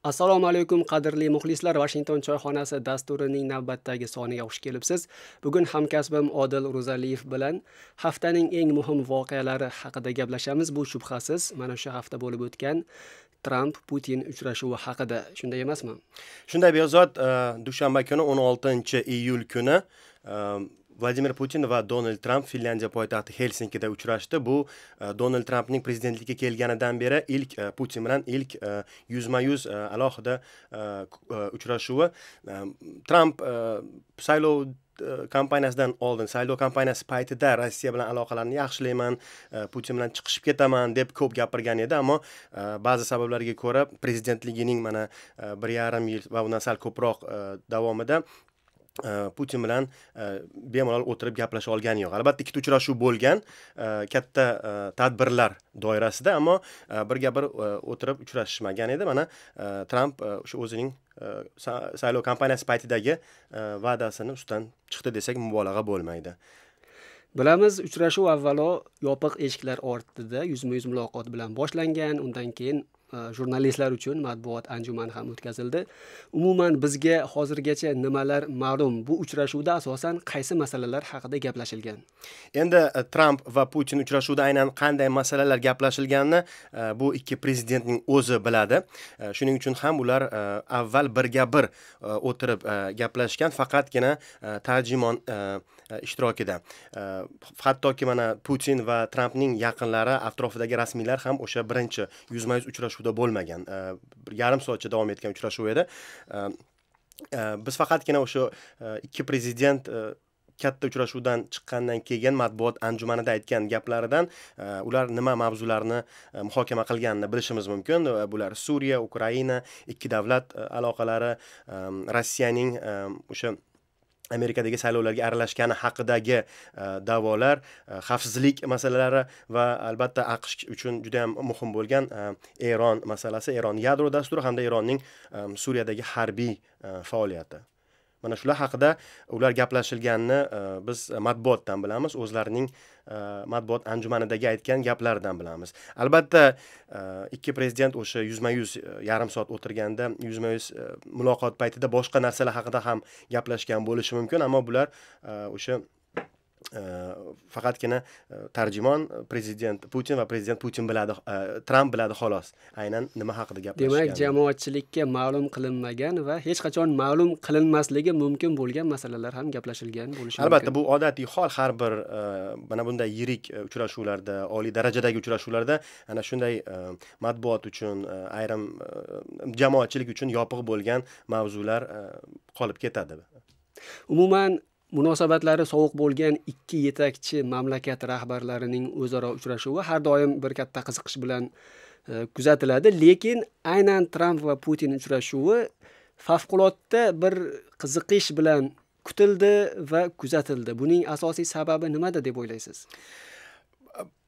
Assalomu alaykum qadrli muxlislar. Washington choyxonasi dasturining navbatdagi soniga xush kelibsiz. Bugun hamkasbim Odil Ro'zaliyev bilan haftaning eng muhim voqealari haqida gaplashamiz. Bu shubhasiz mana shu hafta bo'lib o'tgan Trump-Putin uchrashuvi haqida. Shunday emasmi? Shunday Behzod, dushanba kuni 16-iyul kuni Vladimir Putin va Donald Trump Finlandiya poytaxti Helsinkida uchrashdi. Bu Donald Trumpning prezidentlikka kelganidan beri Putin bilan ilk yuzma-yuz alohida uchrashuvi. Trump saylov kampaniyasidan oldin, saylov kampaniyasi paytida Rossiya bilan aloqalarni yaxshilayman, Putin bilan chiqishib ketaman deb ko'p gapirgan edi, ammo ba'zi sabablarga ko'ra prezidentligining mana 1,5 yil va undan sal ko'proq davomida Putin bilan bemalol o'tirib gaplasha olgani yo'q. Albatta ikkita uchrashuv bo'lgan, katta tadbirlar doirasida, ammo birga bir o'tirib uchrashishmagan edi. Mana Trump o'sha o'zining saylov kampaniyasi paytidagi va'dasini ustidan chiqdi desak mubolag'a bo'lmaydi. Bilamiz, uchrashuv avvalo yopiq eshiklar ortida yuzma-yuz muloqot bilan boshlangan, undan keyin jurnalistlar uchun matbuot anjumani ham o'tkazildi. Umuman bizga hozirgacha nimalar ma'lum? Bu uchrashuvda asosan qaysi masalalar haqida gaplashilgan? Endi Trump va Putin uchrashuvida aynan qanday masalalar gaplashilganini bu ikki prezidentning o'zi biladi. Shuning uchun ham ular avval birga bir o'tirib gaplashgan, faqatgina tarjimon ishtirokida. Hattoki mana Putin va Trumpning yaqinlari, atrofidagi rasmiylar ham o'sha birinchi yuzma-yuz uchrashuvda bo'lmagan. Yarim soatcha davom etgan uchrashuv edi. Biz faqatgina o'sha ikki prezident katta uchrashuvdan chiqqandan keyin matbuot anjumanida aytgan gaplaridan ular nima mavzularni muhokama qilganini bilishimiz mumkin. Bular Suriya, Ukraina, ikki davlat aloqalari, Rossiyaning o'sha Amerikadagi saylovlarga aralashgani haqidagi da'volar, xavfsizlik masalalari va albatta AQSh uchun juda ham muhim bo'lgan Eron masalasi, Eron yadro dasturi hamda Eronning Suriyadagi harbiy faoliyati. Mana shular haqida ular gaplashilganini biz matbuotdan bilamiz, o'zlarining matbuot anjumanidagi aytgan gaplaridan bilamiz. Albatta ikki prezident o'sha yuzma-yuz yarim soat o'tirganda, yuzma-yuz muloqot paytida boshqa narsalar haqida ham gaplashgan bo'lishi mumkin, ammo bular o'sha faqatgina tarjimon prezident Putin va prezident Putin biladi, Trump biladi xolos. Aynan nima haqida gaplashgan. Demak, jamoatchilikka ma'lum qilinmagan va hech qachon ma'lum qilinmasligi mumkin bo'lgan masalalar ham gaplashilgan bo'lishi mumkin. Albatta, bu odatiy hol har bir mana bunday yirik uchrashuvlarda, oliy darajadagi uchrashuvlarda ana shunday matbuot uchun, ayrim jamoatchilik uchun yopiq bo'lgan mavzular qolib ketadi. Umuman munosabatlari sovuq bo'lgan ikki yetakchi mamlakat rahbarlarining o'zaro uchrashuvi har doim bir katta qiziqish bilan kuzatiladi, lekin aynan Trump va Putin uchrashuvi favqulodda bir qiziqish bilan kutildi va kuzatildi. Buning asosiy sababi nimada deb o'ylaysiz?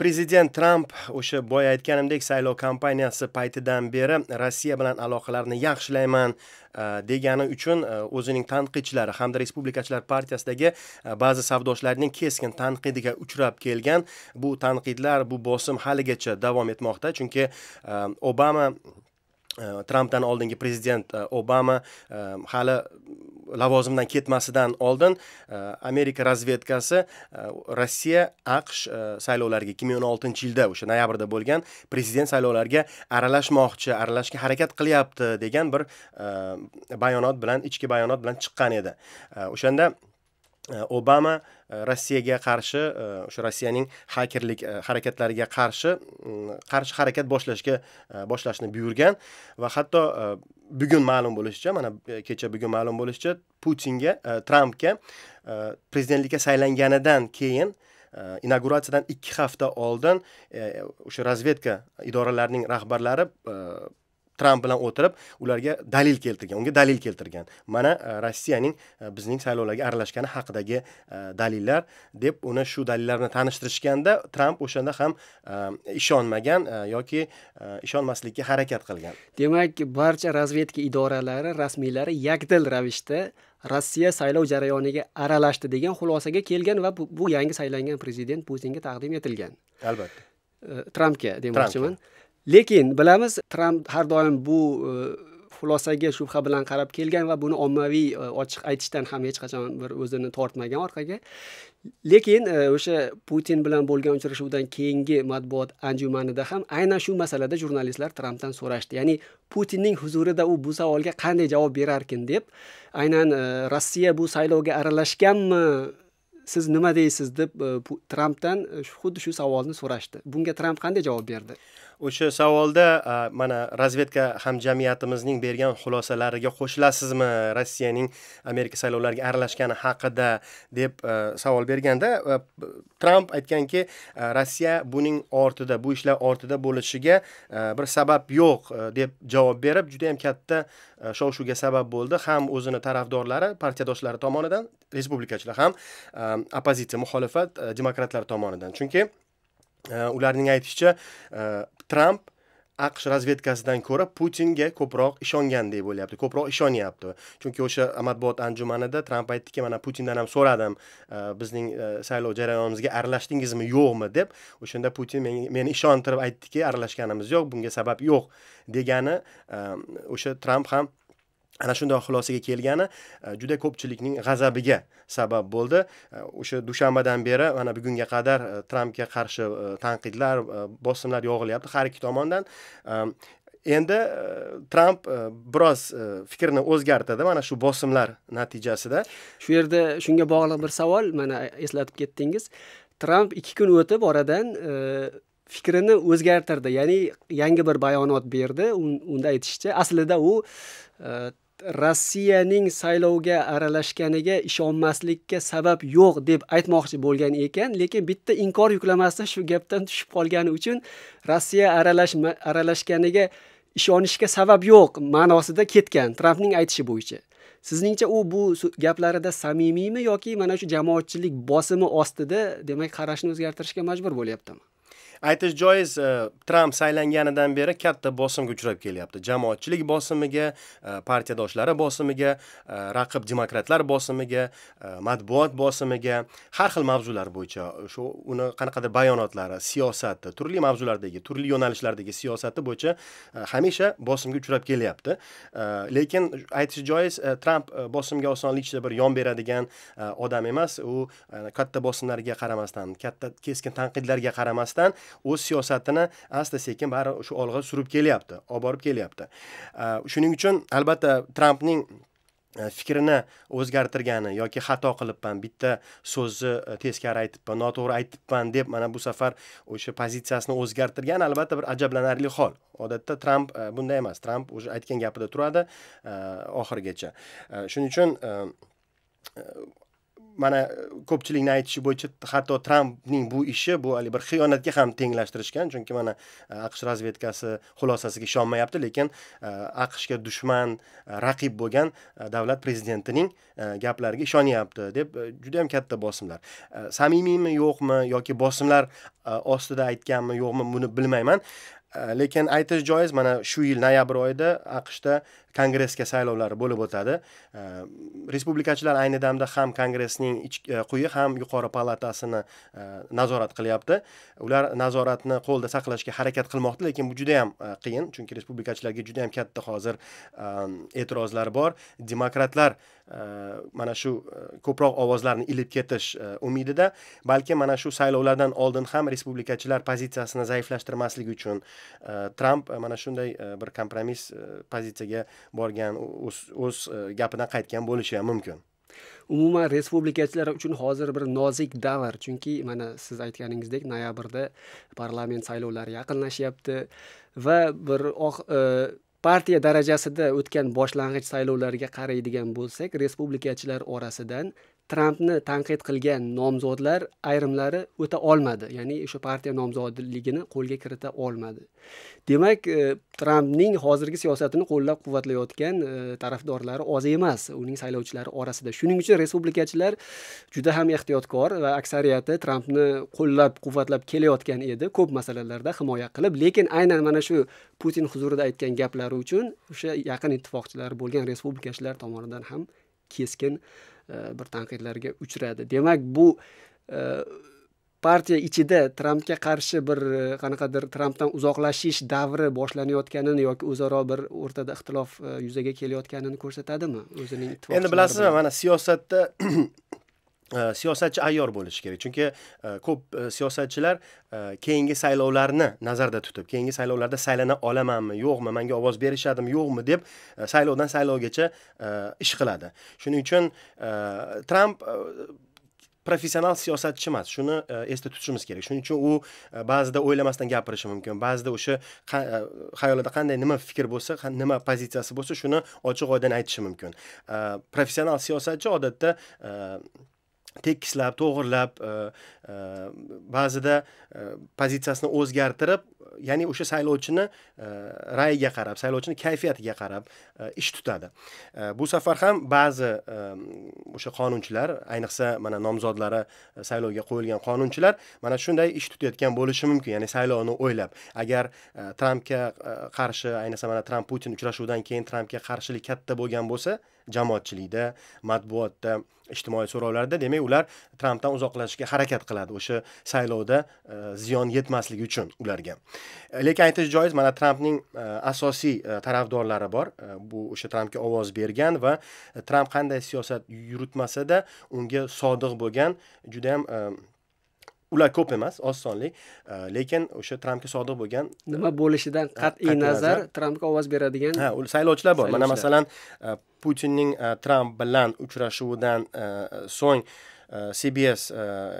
Prezident Trump o'sha boya aytganimdek saylov kampaniyasi paytidan beri Rossiya bilan aloqalarni yaxshilayman degani uchun o'zining tanqidchilari hamda Respublikachilar partiyasidagi ba'zi savdoshlarining keskin tanqidiga uchrab kelgan. Bu tanqidlar, bu bosim haligacha davom etmoqda, chunki Obama Trumpdan oldingi prezident Obama hali lavozimdan ketmasidan oldin Amerika razvedkasi Rossiya AQSh saylovlariga 2016-yilda o'sha noyabrda bo'lgan prezident saylovlariga aralashga harakat qilyapti degan bir bayonot bilan, ichki bayonot bilan chiqqan edi. O'shanda Obama Rossiyaga qarshi, o'sha Rossiyaning hakerlik harakatlariga qarshi harakat boshlashni buyurgan va hatto bugun ma'lum bo'lishicha, mana kecha bugun ma'lum bo'lishicha, Trumpga prezidentlikka saylanganidan keyin inauguratsiyadan 2 hafta oldin o'sha razvedka idoralarining rahbarlari Trump bilan o'tirib, ularga unga dalil keltirgan. Mana Rossiyaning bizning saylovlarga aralashgani haqidagi dalillar deb uni shu dalillar bilan tanishtirishganda Trump o'shanda ham ishonmagan yoki ishonmaslikka harakat qilgan. Demak, barcha razvedka idoralari rasmiylari yakdil ravishda Rossiya saylov jarayoniga aralashdi degan xulosaga kelgan va bu yangi saylangan prezident Putinga taqdim etilgan. Albatta. Trumpga demoqchiman. Lekin bilamiz, Trump har doim bu xulosaga shubha bilan qarab kelgan va buni ommaviy ochiq aytishdan ham hech qachon bir o'zini tortmagan orqaga. Lekin o'sha Putin bilan bo'lgan uchrashuvdan keyingi matbuot anjumanida ham aynan shu masalada jurnalistlar Trampdan so'rashdi. Ya'ni Putinning huzurida u bu savolga qanday javob berarkin deb, aynan Rossiya bu saylovga aralashganmi, siz nima deysiz deb Trampdan xuddi shu savolni so'rashdi. Bunga Tramp qanday javob berdi? O'sha savolda mana razvedka hamjamiyatimizning bergan xulosalariga qo'shilasizmi Rossiyaning Amerika saylovlariga aralashgani haqida deb savol berganda, Tramp aytganki, Rossiya buning ortida, bu ishlar ortida bo'lishiga bir sabab yo'q deb javob berib, juda ham katta shov-shuvga sabab bo'ldi. Ham o'zini tarafdorlari, partiyadoshlari tomonidan, respublikachilar ham oppozitsiya, muxolifat, demokratlar tomonidan. Chunki ularning aytishicha, Tramp AQSh razvedkasidan ko'ra Putinga ko'proq ishongan deb o'ylayapti, ko'proq ishonyapti. Chunki o'sha matbuot anjumanida Tramp aytdiki, mana Putindan ham so'radim, bizning saylov jarayonimizga aralashdingizmi, yo'qmi deb. O'shanda Putin meni ishontirib aytdiki, aralashganimiz yo'q, bunga sabab yo'q degani, o'sha Tramp ham ana shunday xulosaga kelgani juda ko'pchilikning g'azabiga sabab bo'ldi. O'sha dushanbadan beri mana bugunga qadar Trampga qarshi tanqidlar, bosimlar yog'ilyapti har ikki tomondan. Endi Tramp biroz fikrni o'zgartirdi mana shu bosimlar natijasida. Shu yerda shunga bog'liq bir savol, mana eslatib ketdingiz. Tramp 2 kun o'tib oradan fikrini o'zgartirdi. Ya'ni yangi bir bayonot berdi. Unda aytishicha, aslida u Rossiyaning saylovga aralashganiga ishonmaslikka sabab yo'q deb aytmoqchi bo'lgan ekan, lekin bitta inkor yuklamasdan shu gapdan tushib qolgani uchun Rossiya aralashganiga ishonishga sabab yo'q ma'nosida ketgan, Trampning aytishi bo'yicha. Sizningcha u bu gaplarida samimiymi yoki mana shu jamoatchilik bosimi ostida, demak, qarashni o'zgartirishga majbur bo'lyaptimi? Aytish joiz, Tramp saylanganidan beri katta bosimga uchrab kelyapti. Jamoatchilik bosimiga, partiyadoshlari bosimiga, raqib demokratlar bosimiga, matbuot bosimiga, har xil mavzular bo'yicha shu uni qanaqadir bayonotlari, siyosati, turli mavzulardagi, turli yo'nalishlardagi siyosati bo'yicha hamisha bosimga uchrab kelyapti. Lekin aytish joiz, Tramp bosimga osonlikcha bir yon beradigan odam emas. U katta bosimlarga qaramasdan, katta keskin tanqidlarga qaramasdan o'z siyosatini asta-sekin bari shu olg'a surib kelyapti, olib borib kelyapti. Shuning uchun albatta Trampning fikrini o'zgartirgani yoki xato qilibman, bitta so'zni teskari aytibman, noto'g'ri aytibman deb mana bu safar o'sha pozitsiyasini o'zgartirgani albatta bir ajablanarli hol. Odatda Tramp bunday emas. Tramp o'sha aytgan gapida turadi oxirigacha. Shuning uchun mana ko'pchilikning aytishi bo'yicha hatto Trampning bu ishi bu bir xiyonatga ham tenglashtirishgan, chunki mana AQSh razvedkasi xulosasiga ishonmayapti, lekin AQShga dushman, raqib bo'lgan davlat prezidentining gaplariga ishonyapti deb juda ham katta bosimlar. Samimiymi yo'qmi yoki bosimlar ostida aytganmi yo'qmi, buni bilmayman. Lekin aytish joiz, mana shu yil noyabr oyida AQShda kongressga saylovlari bo'lib o'tadi. Respublikachilar ayni damda ham kongressning quyi ham yuqori palatasini nazorat qilyapti. Ular nazoratni qo'lda saqlashga harakat qilmoqda, lekin bu juda ham qiyin, chunki respublikachilarga juda ham katta hozir e'tirozlar bor. Demokratlar mana shu ko'proq ovozlarni ilib ketish umidida, balki mana shu saylovlardan oldin ham respublikachilar pozitsiyasini zaiflashtirmasligi uchun Tramp mana shunday bir kompromiss pozitsiyaga borgan, o'z gapidan qaytgan bo'lishi ham mumkin. Umuman respublikachilar uchun hozir bir nozik davr, chunki mana siz aytganingizdek noyabrda parlament saylovlari yaqinlashyapti va bir partiya darajasida o'tgan boshlang'ich saylovlarga qaraydigan bo'lsak, respublikachilar orasidan Trampni tanqid qilgan nomzodlar ayrimlari o'ta olmadi. Ya'ni o'sha partiya nomzodligini qo'lga kirita olmadi. Demak, Trampning hozirgi siyosatini qo'llab-quvvatlayotgan tarafdorlari oz emas uning saylovchilari orasida. Shuning uchun respublikachilar juda ham ehtiyotkor va aksariyati Trampni qo'llab-quvvatlab kelayotgan edi, ko'p masalalarda himoya qilib, lekin aynan mana shu Putin huzurida aytgan gaplari uchun o'sha yaqin ittifoqchilari bo'lgan respublikachilar tomonidan ham keskin bir tanqidlarga uchradi. Demak, bu partiya ichida Trampga qarshi bir qanaqadir Trampdan uzoqlashish davri boshlanayotganini yoki o'zaro bir o'rtada ixtilof yuzaga kelayotganini ko'rsatadimi o'zining ittifoqchilari? Endi bilasizmi, mana siyosatda siyosatchi ayyor bo'lishi kerak. Chunki ko'p siyosatchilar keyingi saylovlarni nazarda tutib, keyingi saylovlarda saylana olamanmi, yo'qmi, menga ovoz berishadimi, yo'qmi deb saylovdan saylovgacha ish qiladi. Shuning uchun Tramp professional siyosatchi emas. Shuni esda tutishimiz kerak. Shuning uchun u ba'zida o'ylamasdan gapirishi mumkin. Ba'zida o'sha xayolida qanday nima fikr bo'lsa, nima pozitsiyasi bo'lsa, shuni ochiq-oydin aytishi mumkin. Professional siyosatchi odatda tekislab, to'g'irlab, ba'zida pozitsiyasini o'zgartirib, ya'ni o'sha saylovchini ra'yiga qarab, saylovchini kayfiyatiga qarab ish tutadi. Bu safar ham ba'zi o'sha qonunchilar, ayniqsa mana nomzodlari saylovga qo'yilgan qonunchilar mana shunday ish tutayotgan bo'lishi mumkin, ya'ni saylovni o'ylab. Agar Trampga qarshi, ayniqsa mana Tramp Putin uchrashuvidan keyin Trampga qarshilik katta bo'lgan bo'lsa, jamoatchilikda, matbuotda, ijtimoiy so'rovlarda, demak ular Trampdan uzoqlashishga harakat qiladi, o'sha saylovda ziyon yetmasligi uchun ularga. Lekin aytish joiz, mana Trampning asosiy tarafdorlari bor. Bu o'sha Trampga ovoz bergan va Tramp qanday siyosat yuritmasa-da unga sodiq bo'lgan, juda ham ular ko'p emas, oz sonli, lekin o'sha Trampga sodiq bo'lgan, nima bo'lishidan qat'iy nazar Trampga ovoz beradigan saylovchilar bor. Mana masalan, Putinning Tramp bilan uchrashuvidan so'ng CBS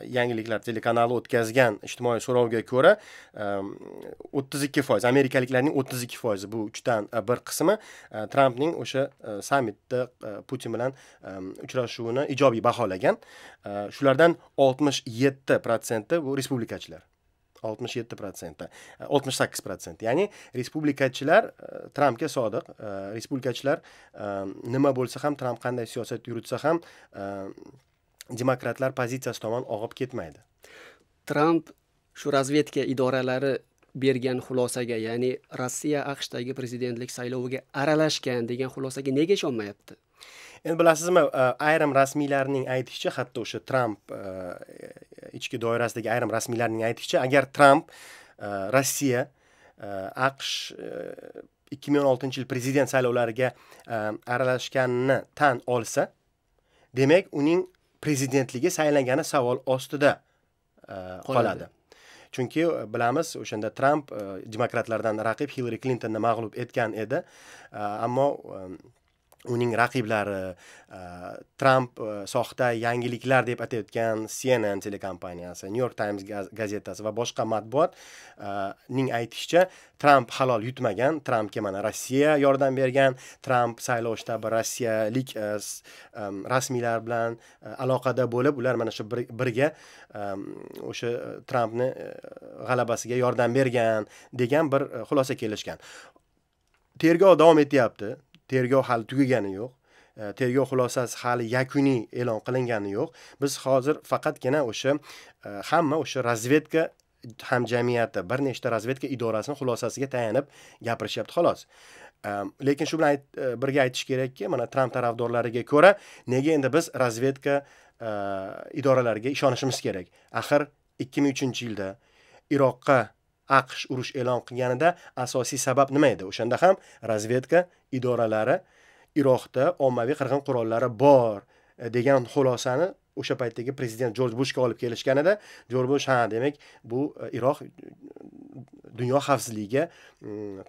yangiliklar telekanali o'tkazgan ijtimoiy so'rovga ko'ra 32%, amerikaliklarning 32%, bu 3 dan 1 qismi Trampning o'sha sammitda Putin bilan uchrashuvini ijobiy baholagan. Shulardan 67% bu respublikachilar. 67%, 68%. Ya'ni respublikachilar Trampga sodiq, respublikachilar nima bo'lsa ham, Tramp qanday siyosat yuritsa ham demokratlar pozitsiyasi tomon og'ib ketmaydi. Tramp shu razvedka idoralari bergan xulosaga, ya'ni Rossiya AQShdagi prezidentlik sayloviga aralashgan degan xulosaga nega ishonmayapti? Endi bilasizmi, ayrim rasmiylarning aytishicha, hatto o'sha Tramp ichki doirasidagi ayrim rasmiylarning aytishicha, agar Tramp Rossiya AQSh 2016-yil prezident saylovlariga aralashganini tan olsa, demak uning prezidentligi saylangani savol ostida qoladi. Chunki bilamiz, o'shanda Tramp demokratlardan raqib Hillary Clintonni mag'lub etgan edi, ammo uning raqiblari Tramp soxta yangiliklar deb atayotgan CNN telekompaniyasi, New York Times gazetasi va boshqa matbuot ning aytishicha, Tramp halol yutmagan, Trampga mana Rossiya yordam bergan, Tramp saylov shtabi rossiyalik rasmiylar bilan aloqada bo'lib, ular mana shu birga o'sha Trampni g'alabasiga yordam bergan degan bir xulosa kelishgan. Tergov davom etyapti. Tergov hali tugagani yo'q. Tergov xulosasi hali yakuniy e'lon qilingani yo'q. Biz hozir faqatgina o'sha hamma o'sha razvedka hamjamiyati, bir nechta razvedka idorasining xulosasiga tayanib gapirishyapti xolos. Lekin shu bilan birga aytish kerakki, mana Tramp tarafdorlariga ko'ra, nega endi biz razvedka idoralariga ishonishimiz kerak? Axir 2003-yilda Iroqqa AQSh urush e'lon qilganida asosiy sabab nima edi? O'shanda ham razvedka idoralari Iroqda ommaviy qirg'in qurollari bor degan xulosani o'sha paytdagi prezident Jorj Bushga olib kelishganida, Jorj Bush demak bu Iroq dunyo xavfsizligiga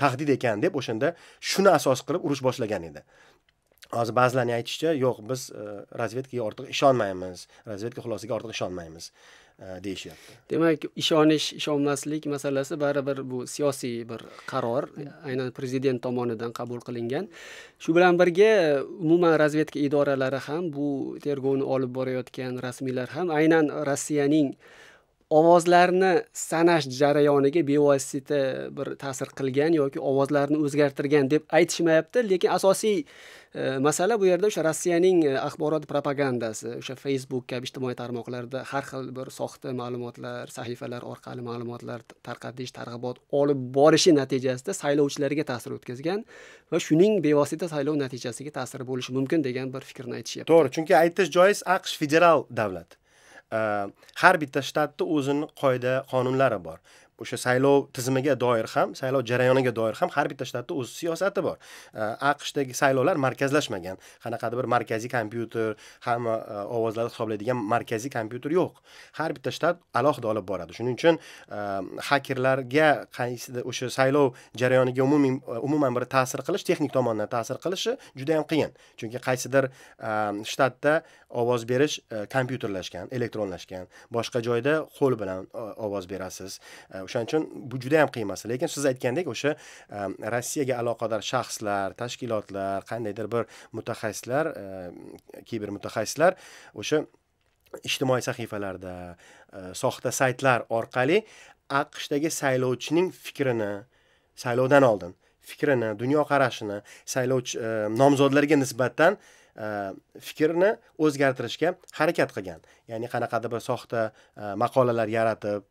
tahdid ekan deb o'shanda shuni asos qilib urush boshlagan edi. Hozir ba'zilarning aytishicha, yo'q, biz razvedkaga ortiq ishonmaymiz, razvedka xulosasiga ortiq ishonmaymiz deyishyapti. Demak, ishonmaslik masalasi baribir bu siyosiy bir qaror, aynan prezident tomonidan qabul qilingan. Shu bilan birga umuman razvedka idoralari ham, bu tergovni olib borayotgan rasmiylar ham aynan Rossiyaning ovozlarni sanash jarayoniga bevosita bir ta'sir qilgan yoki ovozlarni o'zgartirgan deb aytishmayapti, lekin asosiy masala bu yerda o'sha Rossiyaning axborot propagandasi, o'sha Facebook kabi ijtimoiy tarmoqlarda har xil bir soxta ma'lumotlar, sahifalar orqali ma'lumotlar tarqatish, targ'ibot olib borishi natijasida saylovchilarga ta'sir o'tkazgan va shuning bevosita saylov natijasiga ta'sir bo'lishi mumkin degan bir fikrni aytishyapti. To'g'ri, chunki aytish joiz, AQSh federal davlat. har bitta shtatda o'zini qoida qonunlari bor. O'sha saylov tizimiga doir ham, saylov jarayoniga doir ham har bitta shtatda o'z siyosati bor. AQShdagi saylovlar markazlashmagan. Qanaqadir bir markaziy kompyuter, hamma ovozlarni hisoblaydigan markaziy kompyuter yo'q. Har bitta shtat alohida olib boradi. Shuning uchun hakerlarga qaysidir o'sha saylov jarayoniga umuman bir ta'sir qilish, texnik tomondan ta'sir qilishi juda ham qiyin. Chunki qaysidir shtatda ovoz berish kompyuterlashgan, elektronlashgan, boshqa joyda qo'l bilan ovoz berasiz. O'shaning uchun bu juda ham qiyin masala. Lekin siz aytgandek, o'sha Rossiyaga aloqador shaxslar, tashkilotlar, qandaydir bir mutaxassislar, kiber mutaxassislar o'sha ijtimoiy sahifalarda, soxta saytlar orqali AQShdagi saylovchining fikrini, saylovdan oldin fikrini, dunyoqarashini, saylovchi nomzodlarga nisbatan fikrni o'zgartirishga harakat qilgan. Ya'ni qanaqadir bir soxta maqolalar yaratib,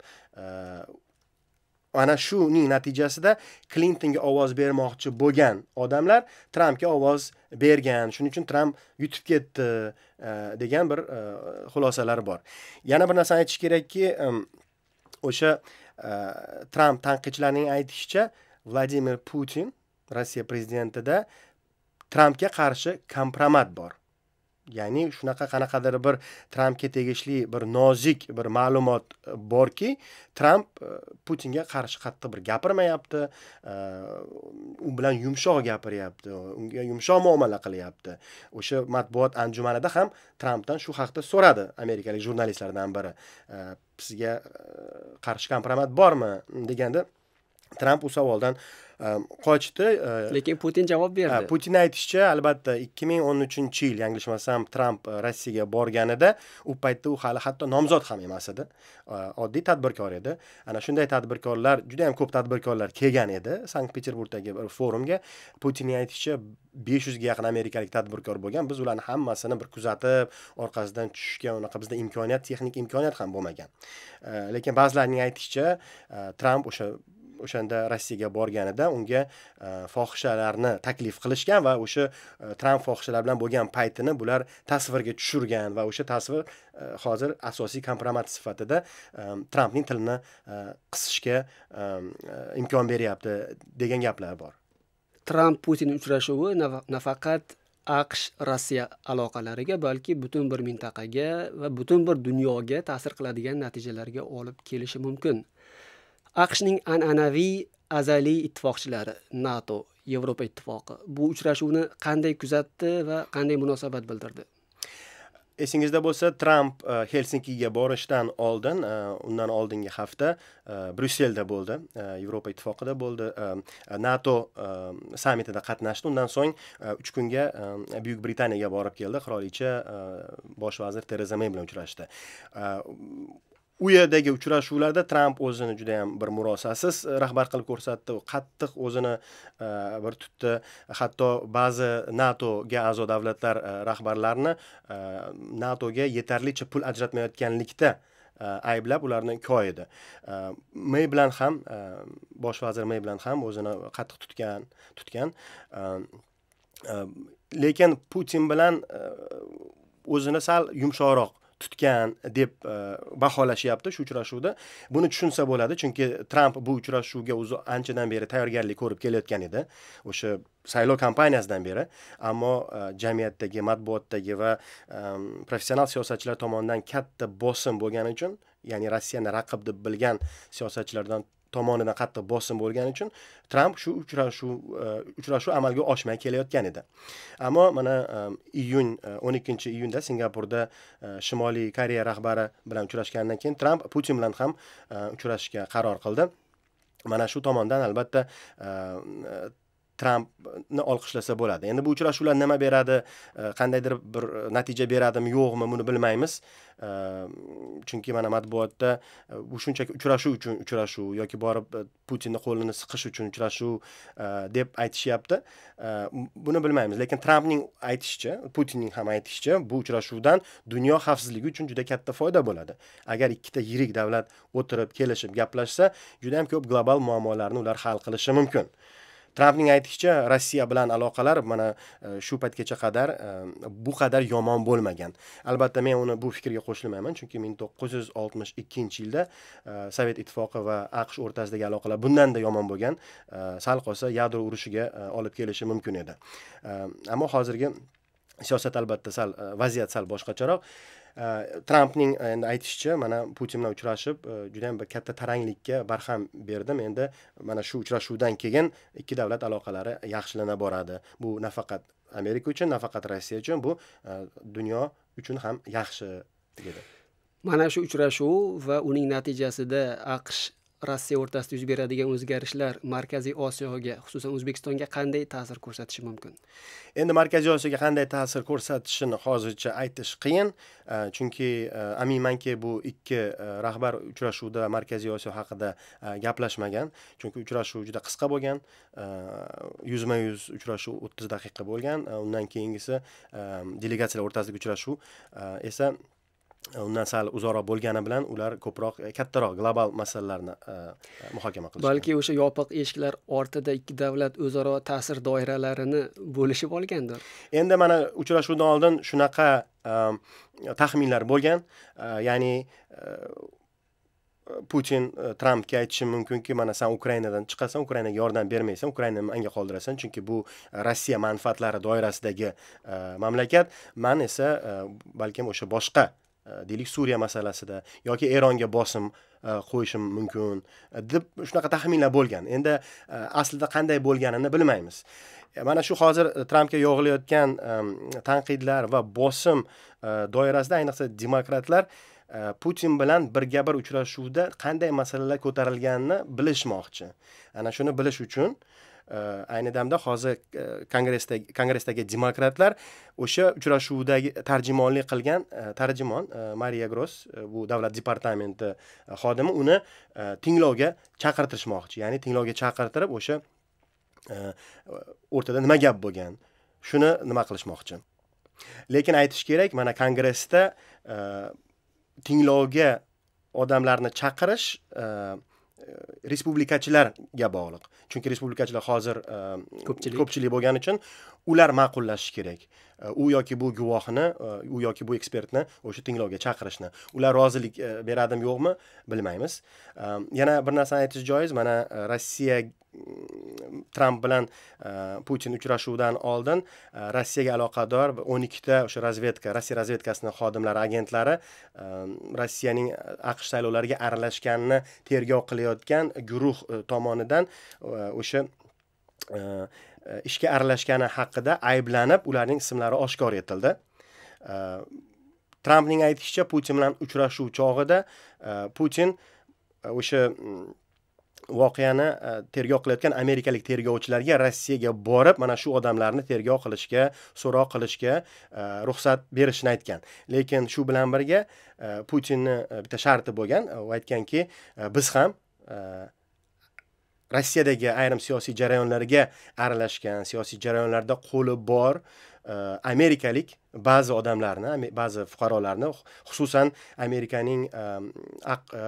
ana shuning natijasida Clintonga ovoz bermoqchi bo'lgan odamlar Trampga ovoz bergan. Shuning uchun Tramp yutib ketdi degan bir xulosalar bor. Yana bir narsani aytish kerakki, o'sha Tramp tanqidchilarining aytishicha, Vladimir Putin Rossiya prezidentida Trampga qarshi kompromat bor. Ya'ni shunaqa qanaqadir bir Trampga tegishli bir nozik bir ma'lumot borki, Tramp Putinga qarshi qattiq bir gapirmayapti, u bilan yumshoq gapiryapti, unga yumshoq muomala qilyapti. O'sha matbuot anjumanida ham Trampdan shu haqda so'radi amerikalik jurnalistlardan biri. Sizga qarshi kompromat bormi deganda, Tramp u savoldan qochdi. Lekin Putin javob berdi. Putin aytishicha, albatta 2013-yil, yanglishmasam, Tramp Rossiyaga borganida, u paytda u hali hatto nomzod ham emas edi. Oddiy tadbirkor edi. Ana shunday tadbirkorlar, juda ham ko'p tadbirkorlar kelgan edi Sankt-Peterburgdagi bir forumga. Putinning aytishicha 500 ga yaqin amerikalik tadbirkor bo'lgan. Biz ularni hammasini bir kuzatib, orqasidan tushishga unaqa bizda imkoniyat, texnik imkoniyat ham bo'lmagan. Lekin ba'zilarning aytishicha, Tramp o'shanda Rossiyaga borganida unga fohishalarni taklif qilishgan va o'sha Tramp fohishalar bilan bo'lgan paytini bular tasvirga tushirgan va o'sha tasvir hozir asosiy kompromat sifatida Trampning tilini qisishga imkon beryapti degan gaplar bor. Tramp Putin uchrashuvi nafaqat AQSh-Rossiya aloqalariga, balki butun bir mintaqaga va butun bir dunyoga ta'sir qiladigan natijalarga olib kelishi mumkin. AQShning an'anaviy azaliy ittifoqchilari NATO, Yevropa ittifoqi bu uchrashuvni qanday kuzatdi va qanday munosabat bildirdi? Esingizda bo'lsa, Tramp Helsinkiga borishdan oldin, undan oldingi hafta Bryusselda bo'ldi, Yevropa ittifoqida bo'ldi, NATO sammitida qatnashdi. Undan so'ng 3 kunga Buyuk Britaniyaga borib keldi. Qirolicha bosh vazir Tereza May bilan uchrashdi. U yerdagi uchrashuvlarda Tramp o'zini juda ham bir murosasiz rahbar qilib ko'rsatdi. Qattiq o'zini bir tutdi. Hatto ba'zi NATOga a'zo davlatlar rahbarlarini NATOga yetarlicha pul ajratmayotganlikda ayblab ularni koyidi. May bilan ham, bosh vazir May bilan ham o'zini qattiq tutgan. Lekin Putin bilan o'zini sal yumshoqroq tutgan deb baholashyapti shu uchrashuvda. Buni tushunsa bo'ladi, chunki Tramp bu uchrashuvga o'zi anchadan beri tayyorgarlik ko'rib kelayotgan edi, o'sha saylov kampaniyasidan beri. Ammo jamiyatdagi, matbuotdagi va professional siyosatchilar tomonidan katta bosim bo'lgani uchun, ya'ni Rossiyani raqib deb bilgan siyosatchilardan tomonidan qattiq bosim bo'lgani uchun Tramp shu uchrashuv amalga oshmay kelayotgan edi. Ammo mana 12-iyunda Singapurda Shimoliy Koreya rahbari bilan uchrashgandan keyin Tramp Putin bilan ham uchrashishga qaror qildi. Mana shu tomondan albatta Trampni olqishlasa bo'ladi. Endi bu uchrashuvlar nima beradi, qandaydir bir natija beradimi, yo'qmi, buni bilmaymiz. Chunki mana matbuotda bu shunchaki uchrashuv uchun uchrashuv yoki borib Putinning qo'lini siqish uchun uchrashuv deb aytishyapti. Buni bilmaymiz. Lekin Trampning aytishicha, Putinning ham aytishicha, bu uchrashuvdan dunyo xavfsizligi uchun juda katta foyda bo'ladi. Agar ikkita yirik davlat o'tirib, kelishib, gaplashsa, juda ham ko'p global muammolarni ular hal qilishi mumkin. Trampning aytishicha, Rossiya bilan aloqalar mana shu paytgacha qadar bu qadar yomon bo'lmagan. Albatta men uni bu fikrga qo'shilmayman, chunki 1962-yilda Sovet ittifoqi va AQSh o'rtasidagi aloqalar bundan-da yomon bo'lgan. Sal qolsa yadro urushiga olib kelishi mumkin edi. Ammo hozirgi siyosat albatta vaziyat sal boshqacharoq. Trampning endi aytishicha, mana Putin bilan uchrashib, juda ham bir katta taranglikka barham berdim. Endi mana shu uchrashuvdan keyin ikki davlat aloqalari yaxshilana boradi. Bu nafaqat Amerika uchun, nafaqat Rossiya uchun, bu dunyo uchun ham yaxshi dedi. Mana shu uchrashuv va uning natijasida AQSh Rossiya o'rtasida yuz beradigan o'zgarishlar Markaziy Osiyoga, xususan O'zbekistonga qanday ta'sir ko'rsatishi mumkin? Endi Markaziy Osiyoga qanday ta'sir ko'rsatishini hozircha aytish qiyin, chunki aminmanki bu ikki rahbar uchrashuvda Markaziy Osiyo haqida gaplashmagan, chunki uchrashuv juda qisqa bo'lgan, yuzma-yuz uchrashuv 30 daqiqa bo'lgan, undan keyingisi delegatsiyalar o'rtasidagi uchrashuv esa undan sal uzoqroq bo'lgani bilan ular ko'proq kattaroq global masalalarni muhokama qilishgan. Balki o'sha yopiq eshiklar ortida ikki davlat o'zaro ta'sir doiralarini bo'lishib olgandir. Endi mana uchrashuvdan oldin shunaqa taxminlar bo'lgan, ya'ni Putin Trampga aytishi mumkinki, mana sen Ukrainadan chiqasan, Ukrainaga yordam bermaysan, Ukrainani menga qoldirasan, chunki bu Rossiya manfaatlari doirasidagi mamlakat. Men esa balkim o'sha boshqa deylik Suriya masalasida yoki Eronga bosim qo'yishim mumkin deb shunaqa taxminlar bo'lgan. Endi aslida qanday bo'lganini bilmaymiz. Mana shu hozir Trampga yog'ilayotgan tanqidlar va bosim doirasida ayniqsa demokratlar Putin bilan birga-bir uchrashuvda qanday masalalar ko'tarilganini bilishmoqchi. Ana shuni bilish uchun ayni damda hozir kongressdagi demokratlar o'sha uchrashuvdagi tarjimonlik qilgan tarjimon Mariya Gross, bu davlat departamenti xodimi, uni tinglovga chaqirtirishmoqchi. Ya'ni tinglovga chaqirtirib o'sha o'rtada nima gap bo'lgan, shuni nima qilishmoqchi. Lekin aytish kerak, mana kongressda tinglovga odamlarni chaqirish respublikachilarga bog'liq. Chunki respublikachilar hozir ko'pchilik bo'lgani uchun ular ma'qullashi kerak. U yoki bu guvohni, u yoki bu ekspertni o'sha tinglovga chaqirishni. Ular rozilik beradimi yo'qmi bilmaymiz. Yana bir narsani aytish joiz, mana Rossiya Tramp bilan Putin uchrashuvidan oldin Rossiyaga aloqador 12 ta o'sha razvedka, Rossiya razvedkasining xodimlari, agentlari Rossiyaning AQSh saylovlariga aralashganini tergov qilayotgan guruh tomonidan o'sha ishga aralashgani haqida ayblanib, ularning ismlari oshkor etildi. Trampning aytishicha, Putin bilan uchrashuv chog'ida Putin o'sha voqeani tergov qilayotgan amerikalik tergovchilarga Rossiyaga borib, mana shu odamlarni tergov qilishga, so'roq qilishga ruxsat berishini aytgan. Lekin shu bilan birga Putinning bitta sharti bo'lgan. U aytganki, biz ham Rossiyadagi ayrim siyosiy jarayonlarga aralashgan, siyosiy jarayonlarda qo'li bor amerikalik ba'zi odamlarni, ba'zi fuqarolarni, xususan Amerikaning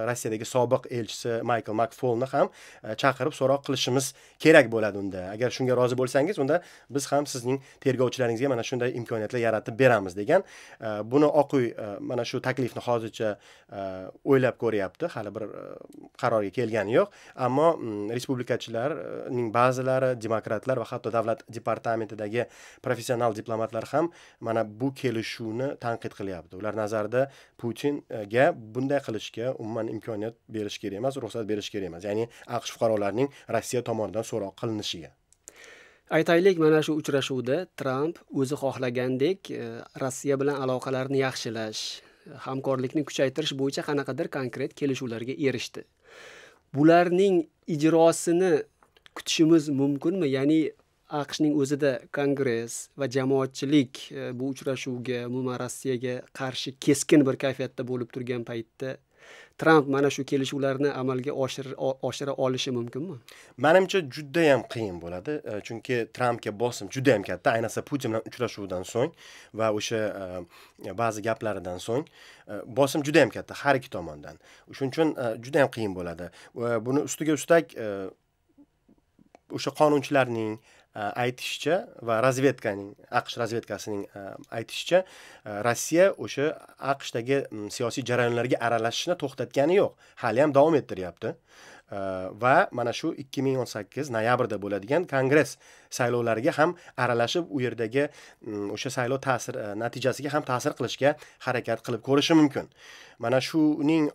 Rossiyadagi sobiq elchisi Michael McFaulni ham chaqirib so'roq qilishimiz kerak bo'ladi unda. Agar shunga rozi bo'lsangiz, unda biz ham sizning tergovchilaringizga mana shunday imkoniyatlar yaratib beramiz degan. Buni Oq uy mana shu taklifni hozircha o'ylab ko'ryapti, hali bir qarorga kelgani yo'q. Ammo respublikachilarning ba'zilari, demokratlar va hatto davlat departamentidagi professional diplomatlar ham mana bu kelishuvni tanqid qilyapti. Ular nazarida Putinga bunday qilishga umuman imkoniyat berish kerak emas, ruxsat berish kerak emas. Ya'ni AQSh fuqarolarining Rossiya tomonidan so'roq qilinishiga. Aytaylik, mana shu uchrashuvda Tramp o'zi xohlagandek Rossiya bilan aloqalarni yaxshilash, hamkorlikni kuchaytirish bo'yicha qanaqadir konkret kelishuvlarga erishdi. Bularning ijrosini kutishimiz mumkinmi? Ya'ni AQShning o'zida Kongress va jamoatchilik bu uchrashuvga, umuman Rossiyaga qarshi keskin bir kayfiyatda bo'lib turgan paytda Tramp mana shu kelishuvlarni amalga oshira olishi mumkinmi? Menimcha juda ham qiyin bo'ladi, chunki Trampga bosim juda ham katta, ayniqsa Putin bilan uchrashuvdan so'ng va o'sha ba'zi gaplaridan so'ng bosim juda ham katta har ikki tomondan. Shuning uchun juda ham qiyin bo'ladi. Va buni ustiga ustak o'sha qonunchilarning aytishicha va razvedkaning, AQSh razvedkasining aytishicha, Rossiya o'sha AQShdagi siyosiy jarayonlarga aralashishni to'xtatgani yo'q, hali ham davom ettiryapti. Va mana shu 2018 noyabrda bo'ladigan kongress saylovlariga ham aralashib, u yerdagi o'sha saylov natijasiga ham ta'sir qilishga harakat qilib ko'rishi mumkin. Mana shuning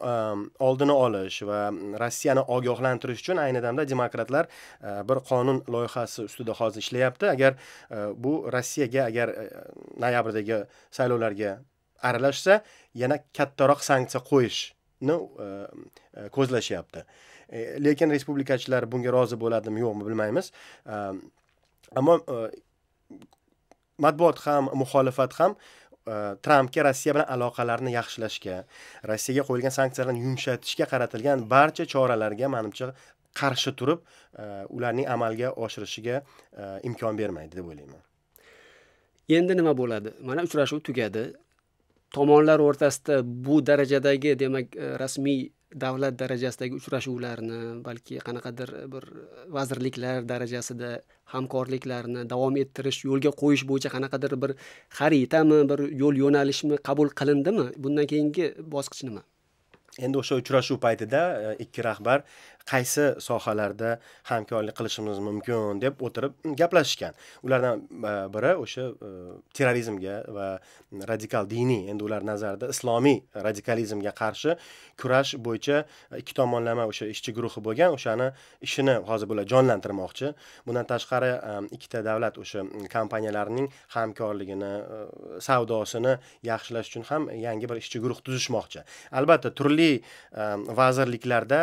oldini olish va Rossiyani ogohlantirish uchun ayni damda demokratlar bir qonun loyihasi ustida hozir ishlayapti. Agar bu Rossiyaga agar noyabrdagi saylovlarga aralashsa, yana kattaroq sanksiya qo'yishni ko'zlashyapti. Lekin respublikachilar bunga rozi bo'ladimi yo'qmi bilmaymiz. Ammo matbuot ham, muxolifat ham Trampga Rossiya bilan aloqalarni yaxshilashga, Rossiyaga qo'yilgan sanksiyalarni yumshatishga qaratilgan barcha choralarga menimcha qarshi turib, ularning amalga oshirishiga imkon bermaydi deb o'ylayman. Endi nima bo'ladi? Mana uchrashuv tugadi. Tomonlar o'rtasida bu darajadagi, demak, rasmiy davlat darajasidagi uchrashuvlarni, balki qanaqadir bir vazirliklar darajasida hamkorliklarni davom ettirish, yo'lga qo'yish bo'yicha qanaqadir bir xaritami, bir yo'l yo'nalishmi qabul qilindimi? Bundan keyingi bosqich nima? Endi o'sha uchrashuv paytida ikki rahbar qaysi sohalarda hamkorlik qilishimiz mumkin deb o'tirib gaplashishgan. Ulardan biri o'sha terrorizmga va radikal diniy, endi ular nazarida islomiy radikalizmga qarshi kurash bo'yicha ikki tomonlama o'sha ishchi guruhi bo'lgan, o'shani ishini hozir bular jonlantirmoqchi. Bundan tashqari ikkita davlat o'sha kompaniyalarining hamkorligini, savdosini yaxshilash uchun ham yangi bir ishchi guruh tuzishmoqchi. Albatta turli vazirliklarda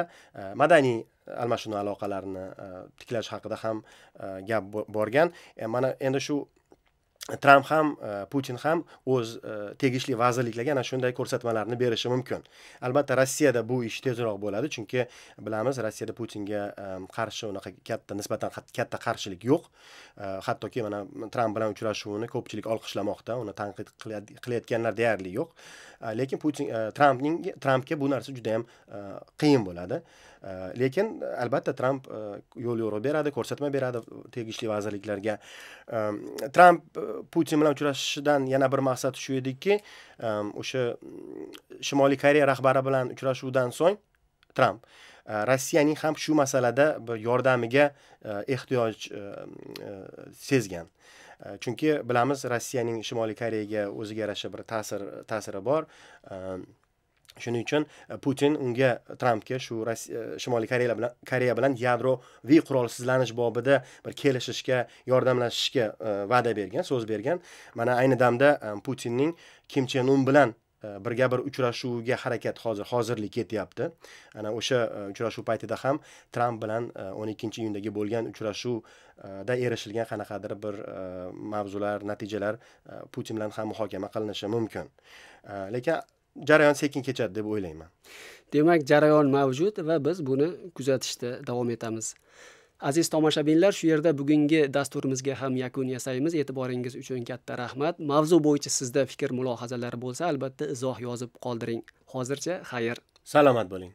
madaniy almashinuv aloqalarini tiklash haqida ham gap borgan. Mana endi shu Tramp ham, Putin ham o'z tegishli vazirliklarga ana shunday ko'rsatmalarni berishi mumkin. Albatta Rossiyada bu ish tezroq bo'ladi, chunki bilamiz, Rossiyada Putinga qarshi unaqa nisbatan katta qarshilik yo'q. Hattoki mana Tramp bilan uchrashuvini ko'pchilik olqishlamoqda, uni tanqid qilayotganlar deyarli yo'q. Lekin Trampga bu narsa juda ham qiyin bo'ladi. Lekin albatta Tramp yo'l yo'riq beradi, ko'rsatma beradi tegishli vazirliklarga. Tramp Putin bilan uchrashishidan yana bir maqsad shu ediki, o'sha Shimoliy Koreya rahbari bilan uchrashuvdan so'ng Tramp Rossiyaning ham shu masalada yordamiga ehtiyoj sezgan. Chunki bilamiz, Rossiyaning Shimoliy Koreyaga o'ziga yarasha bir ta'siri bor. Shuning uchun Putin unga, Trampga shu Shimoliy Koreya bilan yadroviy qurolsizlanish bobida bir kelishishga, yordamlashishga va'da bergan, so'z bergan. Mana ayni damda Putinning Kim Chen Un bilan birga bir uchrashuvga harakat hozirlik ketyapti. Ana o'sha uchrashuv paytida ham Tramp bilan 12-iyundagi bo'lgan uchrashuvda erishilgan qanaqadir bir mavzular, natijalar Putin bilan ham muhokama qilinishi mumkin. Lekin jarayon sekin kechadi deb o'ylayman. Demak, jarayon mavjud va biz buni kuzatishda davom etamiz. Aziz tomoshabinlar, shu yerda bugungi dasturimizga ham yakun yasaymiz. E'tiboringiz uchun katta rahmat. Mavzu bo'yicha sizda fikr, mulohazalar bo'lsa, albatta izoh yozib qoldiring. Hozircha xayr. Salomat bo'ling.